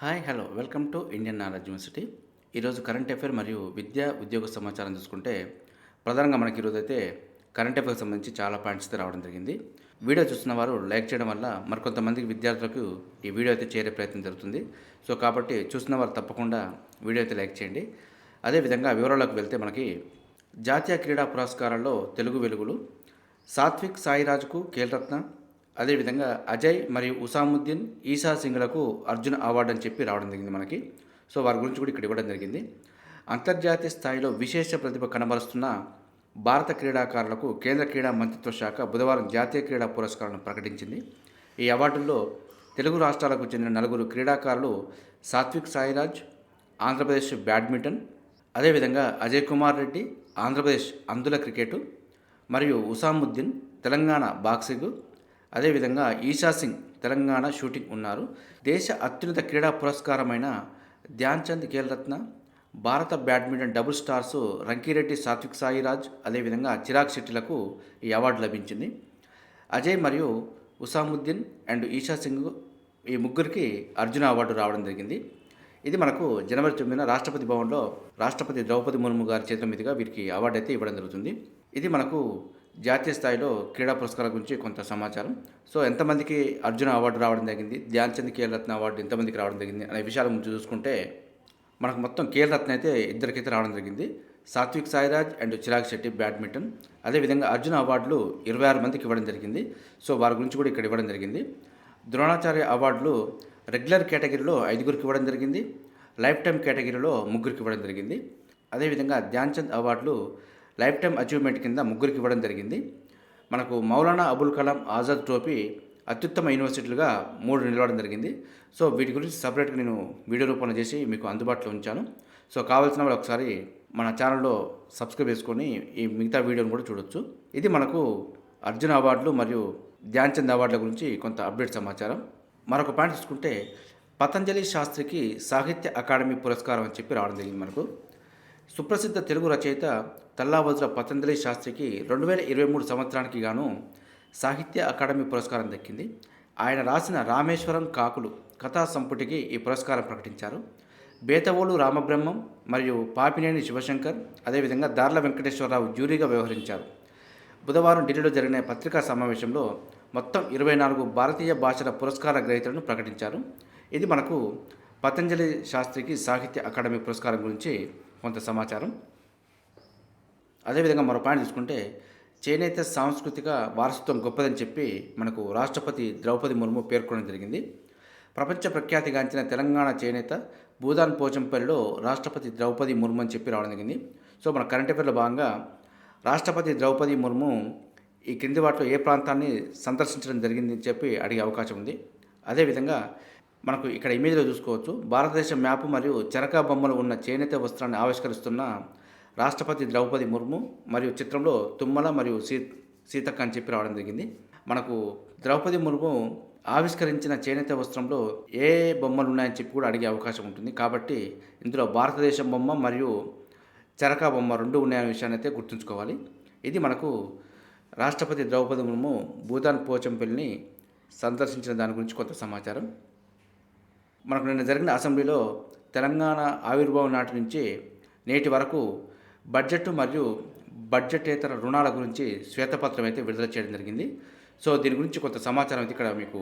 Hi hello welcome to Indian knowledge university. ఈరోజు current affair మరియు విద్యా ఉద్యోగ సమాచారం చూసుకుంటే ప్రధానంగా మనకి ఈరోజు అయితే కరెంట్ అఫైర్కి సంబంధించి చాలా పాయింట్స్ అయితే రావడం జరిగింది. వీడియో చూస్తున్న వారు లైక్ చేయడం వల్ల మరికొంతమందికి విద్యార్థులకు ఈ వీడియో అయితే చేరే ప్రయత్నం జరుగుతుంది. సో కాబట్టి చూస్తున్న వారు తప్పకుండా వీడియో అయితే లైక్ చేయండి. అదేవిధంగా వివరాల్లోకి వెళ్తే మనకి జాతీయ క్రీడా పురస్కారాల్లో తెలుగు వెలుగులు సాత్విక్ సాయిరాజ్కు ఖేల్రత్న, అదేవిధంగా అజయ్ మరియు ఉసాముద్దీన్ ఈసా సింగ్లకు అర్జున్ అవార్డు అని చెప్పి రావడం జరిగింది మనకి. సో వారి గురించి కూడా ఇక్కడ ఇవ్వడం జరిగింది. అంతర్జాతీయ స్థాయిలో విశేష ప్రతిభ కనబరుస్తున్న భారత క్రీడాకారులకు కేంద్ర క్రీడా మంత్రిత్వ శాఖ బుధవారం జాతీయ క్రీడా పురస్కారాలను ప్రకటించింది. ఈ అవార్డుల్లో తెలుగు రాష్ట్రాలకు చెందిన నలుగురు క్రీడాకారులు సాత్విక్ సాయిరాజ్ ఆంధ్రప్రదేశ్ బ్యాడ్మింటన్, అదేవిధంగా అజయ్ కుమార్ రెడ్డి ఆంధ్రప్రదేశ్ అందుల క్రికెటు మరియు ఉసాముద్దీన్ తెలంగాణ బాక్సింగ్, అదేవిధంగా ఈషా సింగ్ తెలంగాణ షూటింగ్ ఉన్నారు. దేశ అత్యున్నత క్రీడా పురస్కారమైన ధ్యాన్చంద్ ఖేల్రత్న, భారత badminton double stars Rankireddy Satvik Sairaj, అదేవిధంగా చిరాగ్ శెట్టిలకు ఈ అవార్డు లభించింది. అజయ్ మరియు ఉసాముద్దీన్ అండ్ ఈషా సింగ్ ఈ ముగ్గురికి అర్జున అవార్డు రావడం జరిగింది. ఇది మనకు జనవరి 9న రాష్ట్రపతి భవన్లో రాష్ట్రపతి ద్రౌపది ముర్ము గారి చేతుల మీదుగా వీరికి అవార్డు అయితే ఇవ్వడం జరుగుతుంది. ఇది మనకు జాతీయ స్థాయిలో క్రీడా పురస్కారాల గురించి కొంత సమాచారం. సో ఎంతమందికి అర్జున అవార్డు రావడం జరిగింది, ధ్యాన్చంద్ ఖేల్రత్న అవార్డు ఎంతమందికి రావడం జరిగింది అనే విషయాల గురించి చూసుకుంటే మనకు మొత్తం ఖేల్రత్న అయితే ఇద్దరికైతే రావడం జరిగింది. సాత్విక్ సాయిరాజ్ అండ్ చిరాగ్ శెట్టి బ్యాడ్మింటన్, అదేవిధంగా అర్జున అవార్డులు 26 మందికి ఇవ్వడం జరిగింది. సో వారి గురించి కూడా ఇక్కడ ఇవ్వడం జరిగింది. ద్రోణాచార్య అవార్డులు రెగ్యులర్ కేటగిరీలో 5గురికి ఇవ్వడం జరిగింది, లైఫ్ టైం కేటగిరీలో 3గురికి ఇవ్వడం జరిగింది. అదేవిధంగా ధ్యాన్చంద్ అవార్డులు లైఫ్ టైం అచీవ్మెంట్ కింద 3గురికి ఇవ్వడం జరిగింది. మనకు మౌలానా అబుల్ కలాం ఆజాద్ ట్రోఫీ అత్యుత్తమ యూనివర్సిటీలుగా 3 నిలవడం జరిగింది. సో వీటి గురించి సపరేట్గా నేను వీడియో రూపంలో చేసి మీకు అందుబాటులో ఉంచాను. సో కావాల్సిన వాళ్ళు ఒకసారి మన ఛానల్లో సబ్స్క్రైబ్ చేసుకొని ఈ మిగతా వీడియోని కూడా చూడొచ్చు. ఇది మనకు అర్జున అవార్డులు మరియు ధ్యాన్చంద్ అవార్డుల గురించి కొంత అప్డేట్ సమాచారం. మరొక పాయింట్ చూసుకుంటే పతంజలి శాస్త్రికి సాహిత్య అకాడమీ పురస్కారం అని చెప్పి రావడం జరిగింది. మనకు సుప్రసిద్ధ తెలుగు రచయిత తల్లావజ్ర పతంజలి శాస్త్రికి 2023 సంవత్సరానికి గాను సాహిత్య అకాడమీ పురస్కారం దక్కింది. ఆయన రాసిన రామేశ్వరం కాకులు కథా సంపుటికి ఈ పురస్కారం ప్రకటించారు. బేతవోలు రామబ్రహ్మం మరియు పాపినేని శివశంకర్, అదేవిధంగా దార్ల వెంకటేశ్వరరావు జ్యూరీగా వ్యవహరించారు. బుధవారం ఢిల్లీలో జరిగిన పత్రికా సమావేశంలో మొత్తం 24 భారతీయ భాషల పురస్కార గ్రహీతలను ప్రకటించారు. ఇది మనకు పతంజలి శాస్త్రికి సాహిత్య అకాడమీ పురస్కారం గురించి కొంత సమాచారం. అదేవిధంగా మరో పాయింట్ తీసుకుంటే చేనేత సాంస్కృతిక వారసత్వం గొప్పదని చెప్పి మనకు రాష్ట్రపతి ద్రౌపది ముర్ము పేర్కొనడం జరిగింది. ప్రపంచ ప్రఖ్యాతిగాంచిన తెలంగాణ చేనేత భూదాన్ పోచంపల్లిలో రాష్ట్రపతి ద్రౌపది ముర్ము అని చెప్పి రావడం జరిగింది. సో మన కరెంట్ అఫైర్లో భాగంగా రాష్ట్రపతి ద్రౌపది ముర్ము ఈ క్రింది వాటిలో ఏ ప్రాంతాన్ని సందర్శించడం జరిగింది అని చెప్పి అడిగే అవకాశం ఉంది. అదేవిధంగా మనకు ఇక్కడ ఇమేజ్లో చూసుకోవచ్చు, భారతదేశ మ్యాపు మరియు చెరకా బొమ్మలు ఉన్న చేనేత వస్త్రాన్ని ఆవిష్కరిస్తున్న రాష్ట్రపతి ద్రౌపది ముర్ము మరియు చిత్రంలో తుమ్మల మరియు సీతక్క అని చెప్పి రావడం జరిగింది. మనకు ద్రౌపది ముర్ము ఆవిష్కరించిన చేనేత వస్త్రంలో ఏ బొమ్మలు ఉన్నాయని చెప్పి కూడా అడిగే అవకాశం ఉంటుంది. కాబట్టి ఇందులో భారతదేశం బొమ్మ మరియు చెరకా బొమ్మ 2 ఉన్నాయనే విషయాన్ని అయితే గుర్తుంచుకోవాలి. ఇది మనకు రాష్ట్రపతి ద్రౌపది ముర్ము భూదాన్ పోచంపల్లిని సందర్శించిన దాని గురించి కొంత సమాచారం. మనకు నిన్న జరిగిన అసెంబ్లీలో తెలంగాణ ఆవిర్భావం నాటి నుంచి నేటి వరకు బడ్జెట్ మరియు బడ్జెటేతర రుణాల గురించి శ్వేతపత్రం అయితే విడుదల చేయడం జరిగింది. సో దీని గురించి కొంత సమాచారం అయితే ఇక్కడ మీకు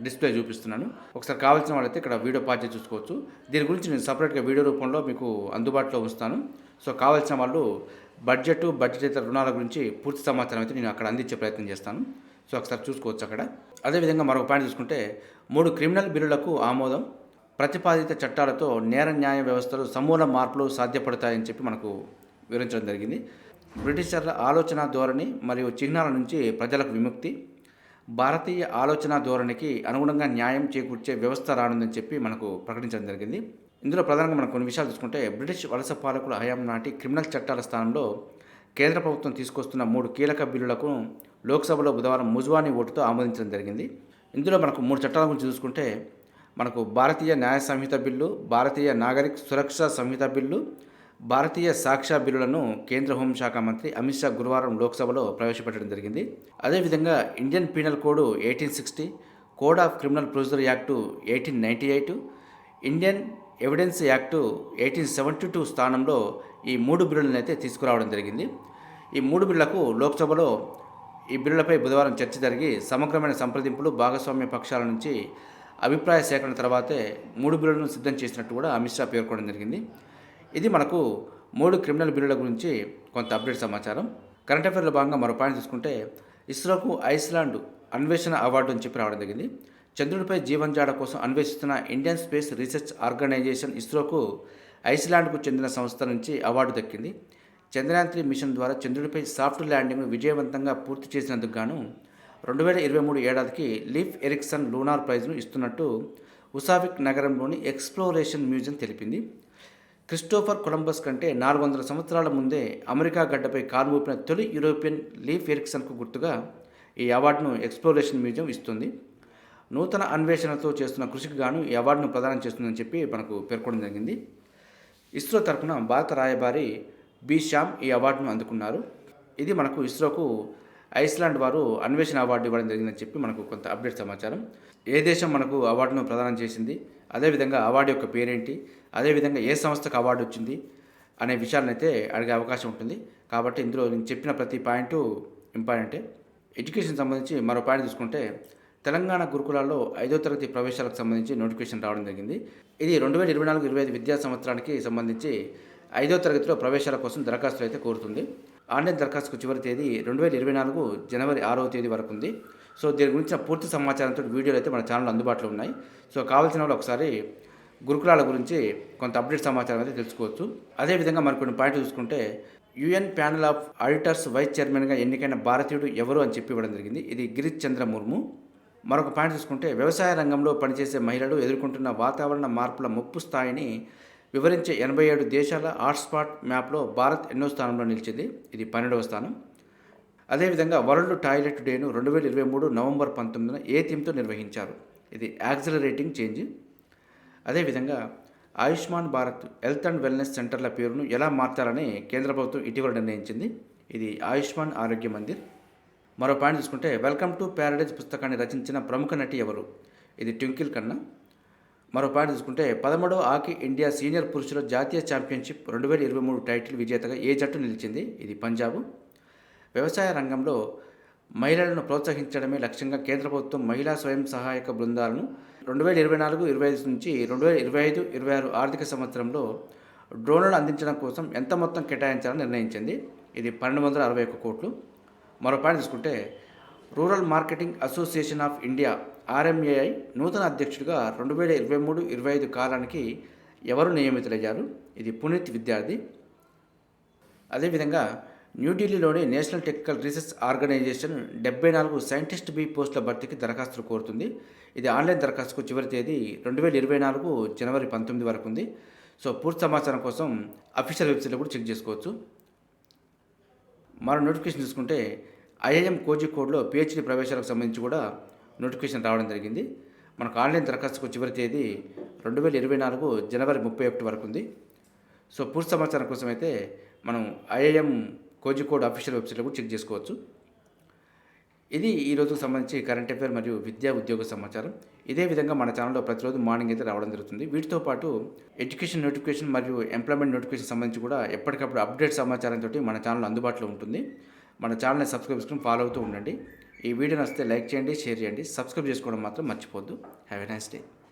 డిస్ప్లే చూపిస్తున్నాను. ఒకసారి కావాల్సిన వాళ్ళైతే ఇక్కడ వీడియో పాజ్ చేసి చూసుకోవచ్చు. దీని గురించి నేను సపరేట్గా వీడియో రూపంలో మీకు అందుబాటులో ఉంచుతాను. సో కావాల్సిన వాళ్ళు బడ్జెటేతర రుణాల గురించి పూర్తి సమాచారం అయితే నేను అక్కడ అందించే ప్రయత్నం చేస్తాను. సో ఒకసారి చూసుకోవచ్చు అక్కడ. అదేవిధంగా మరొక పాయింట్ చూసుకుంటే 3 క్రిమినల్ బిల్లులకు ఆమోదం, ప్రతిపాదిత చట్టాలతో నేర న్యాయ వ్యవస్థలో సమూల మార్పులు సాధ్యపడతాయని చెప్పి మనకు వివరించడం జరిగింది. బ్రిటిషర్ల ఆలోచన ధోరణి మరియు చిహ్నాల నుంచి ప్రజలకు విముక్తి, భారతీయ ఆలోచన ధోరణికి అనుగుణంగా న్యాయం చేకూర్చే వ్యవస్థ రానుందని చెప్పి మనకు ప్రకటించడం జరిగింది. ఇందులో ప్రధానంగా మనం కొన్ని విషయాలు చూసుకుంటే బ్రిటిష్ వలస పాలకుల హయాం నాటి క్రిమినల్ చట్టాల స్థానంలో కేంద్ర ప్రభుత్వం తీసుకొస్తున్న 3 కీలక బిల్లులకు లోక్సభలో బుధవారం ముజువానీ ఓటుతో ఆమోదించడం జరిగింది. ఇందులో మనకు 3 చట్టాల గురించి చూసుకుంటే మనకు భారతీయ న్యాయ సంహిత బిల్లు, భారతీయ నాగరిక సురక్షా సంహిత బిల్లు, భారతీయ సాక్ష్య బిల్లులను కేంద్ర హోంశాఖ మంత్రి అమిత్ షా గురువారం లోక్సభలో ప్రవేశపెట్టడం జరిగింది. అదేవిధంగా Indian penal code 1860, code of criminal procedure act 1898, Indian evidence act 1872 స్థానంలో ఈ 3 బిల్లులను అయితే తీసుకురావడం జరిగింది. ఈ 3 బిల్లులకు లోక్సభలో ఈ బిల్లులపై బుధవారం చర్చ జరిగి సమగ్రమైన సంప్రదింపులు భాగస్వామ్య పక్షాల నుంచి అభిప్రాయ సేకరణ తర్వాతే 3 బిల్లులను సిద్ధం చేసినట్టు కూడా అమిత్ షా పేర్కొనడం జరిగింది. ఇది మనకు 3 క్రిమినల్ బిల్లుల గురించి కొంత అప్డేట్ సమాచారం. కరెంట్ అఫైర్లో భాగంగా మరో పాయింట్ చూసుకుంటే ఇస్రోకు ఐస్లాండ్ అన్వేషణ అవార్డు అని చెప్పి రావడం జరిగింది. చంద్రుడిపై జీవనజాడ కోసం అన్వేషిస్తున్న ఇండియన్ స్పేస్ రీసెర్చ్ ఆర్గనైజేషన్ ఇస్రోకు ఐస్లాండ్కు చెందిన సంస్థ నుంచి అవార్డు దక్కింది. చంద్రయాన్ 3 మిషన్ ద్వారా చంద్రుడిపై సాఫ్ట్ ల్యాండింగ్ను విజయవంతంగా పూర్తి చేసినందుకు గాను 2023 ఏడాదికి లీఫ్ ఎరిక్సన్ లూనార్ ప్రైజ్ను ఇస్తున్నట్టు ఉసావిక్ నగరంలోని ఎక్స్ప్లోరేషన్ మ్యూజియం తెలిపింది. క్రిస్టోఫర్ కొలంబస్ కంటే 400 సంవత్సరాల ముందే అమెరికా గడ్డపై కాలు మోపిన తొలి యూరోపియన్ లీఫ్ ఎరిక్సన్కు గుర్తుగా ఈ అవార్డును ఎక్స్ప్లోరేషన్ మ్యూజియం ఇస్తుంది. నూతన అన్వేషణతో చేస్తున్న కృషికి గాను ఈ అవార్డును ప్రదానం చేస్తుందని చెప్పి మనకు పేర్కొనడం జరిగింది. ఇస్రో తరఫున భారత రాయబారి బి శ్యామ్ ఈ అవార్డును అందుకున్నారు. ఇది మనకు ఇస్రోకు ఐస్లాండ్ వారు అన్వేషణ అవార్డు ఇవ్వడం జరిగిందని చెప్పి మనకు కొంత అప్డేట్ సమాచారం. ఏ దేశం మనకు అవార్డును ప్రదానం చేసింది, అదేవిధంగా అవార్డు యొక్క పేరేంటి, అదేవిధంగా ఏ సంస్థకు అవార్డు వచ్చింది అనే విషయాలను అయితే అడిగే అవకాశం ఉంటుంది. కాబట్టి ఇందులో నేను చెప్పిన ప్రతి పాయింట్ ఇంపార్టెంటే. ఎడ్యుకేషన్ సంబంధించి మరో పాయింట్ చూసుకుంటే తెలంగాణ గురుకులాల్లో 5వ తరగతి ప్రవేశాలకు సంబంధించి నోటిఫికేషన్ రావడం జరిగింది. ఇది 2024-25 విద్యా సంవత్సరానికి సంబంధించి 5వ తరగతిలో ప్రవేశాల కోసం దరఖాస్తులు అయితే కోరుతుంది. ఆన్లైన్ దరఖాస్తుకు చివరి తేదీ 2024 జనవరి 6వ తేదీ వరకు ఉంది. సో దీని గురించిన పూర్తి సమాచారంతో వీడియోలు అయితే మన ఛానల్ అందుబాటులో ఉన్నాయి. సో కావాల్సిన వాళ్ళు ఒకసారి గురుకులాల గురించి కొంత అప్డేట్ సమాచారం అయితే తెలుసుకోవచ్చు. అదేవిధంగా మరికొన్ని పాయింట్లు చూసుకుంటే UN panel of auditors vice చైర్మన్గా ఎన్నికైన భారతీయుడు ఎవరు అని చెప్పి ఇవ్వడం జరిగింది. ఇది గిరీష్ చంద్ర ముర్ము. మరొక పాయింట్ చూసుకుంటే వ్యవసాయ రంగంలో పనిచేసే మహిళలు ఎదుర్కొంటున్న వాతావరణ మార్పుల ముప్పు స్థాయిని వివరించే 87 దేశాల హాట్స్పాట్ మ్యాప్లో భారత్ ఎన్నో స్థానంలో నిలిచింది. ఇది 12వ స్థానం. అదేవిధంగా వరల్డ్ టాయిలెట్ డేను 2023 నవంబర్ 19న ఏ థీమ్తో నిర్వహించారు. ఇది యాక్సిలరేటింగ్ చేంజ్. అదేవిధంగా Ayushman Bharat health and wellness సెంటర్ల పేరును ఎలా మార్చాలని కేంద్ర ప్రభుత్వం ఇటీవల నిర్ణయించింది. ఇది ఆయుష్మాన్ ఆరోగ్య మందిర్. మరో పాయింట్ చూసుకుంటే వెల్కమ్ టు ప్యారడైజ్ పుస్తకాన్ని రచించిన ప్రముఖ నటి ఎవరు. ఇది ట్వింకిల్ ఖన్నా. మరో పాయింట్ చూసుకుంటే 13వ హాకీ ఇండియా సీనియర్ పురుషుల జాతీయ ఛాంపియన్షిప్ 2023 టైటిల్ విజేతగా ఏ జట్టు నిలిచింది. ఇది పంజాబ్. వ్యవసాయ రంగంలో మహిళలను ప్రోత్సహించడమే లక్ష్యంగా కేంద్ర ప్రభుత్వం మహిళా స్వయం సహాయక బృందాలను 2024-25 నుంచి 2025-26 ఆర్థిక సంవత్సరంలో డ్రోన్లను అందించడం కోసం ఎంత మొత్తం కేటాయించాలని నిర్ణయించింది. ఇది 1261 కోట్లు. మరో పాయింట్ చూసుకుంటే rural marketing association of India RMAI నూతన అధ్యక్షుడిగా 2023-25 కాలానికి ఎవరు నియమితులయ్యారు. ఇది పునీత్ విద్యార్థి. అదేవిధంగా న్యూఢిల్లీలోని national technical research organisation 74 scientist B పోస్టుల భర్తీకి దరఖాస్తులు కోరుతుంది. ఇది ఆన్లైన్ దరఖాస్తుకు చివరి తేదీ 2024 జనవరి 19 వరకు ఉంది. సో పూర్తి సమాచారం కోసం అఫీషియల్ వెబ్సైట్లో కూడా చెక్ చేసుకోవచ్చు. మరో నోటిఫికేషన్ చూసుకుంటే ఐఐఎం కోజికోడ్లో పిహెచ్డి ప్రవేశాలకు సంబంధించి కూడా నోటిఫికేషన్ రావడం జరిగింది. మనకు ఆన్లైన్ దరఖాస్తుకు చివరి తేదీ 2024 జనవరి 31 వరకు ఉంది. సో పూర్తి సమాచారం కోసం అయితే మనం ఐఐఎం కోజికోడ్ అఫీషియల్ వెబ్సైట్లో కూడా చెక్ చేసుకోవచ్చు. ఇది ఈ రోజుకు సంబంధించి కరెంట్ అఫైర్ మరియు విద్యా ఉద్యోగ సమాచారం. ఇదే విధంగా మన ఛానల్లో ప్రతిరోజు మార్నింగ్ అయితే రావడం జరుగుతుంది. వీటితో పాటు ఎడ్యుకేషన్ నోటిఫికేషన్ మరియు ఎంప్లాయ్మెంట్ నోటిఫికేషన్ సంబంధించి కూడా ఎప్పటికప్పుడు అప్డేట్ సమాచారంతో మన ఛానల్ అందుబాటులో ఉంటుంది. మన ఛానల్ని సబ్స్క్రైబ్ చేసుకుని ఫాలో అవుతూ ఉండండి. ఈ వీడియో నచ్చితే లైక్ చేయండి, షేర్ చేయండి, సబ్స్క్రైబ్ చేసుకోవడం మాత్రం మర్చిపోవద్దు. Have a nice day.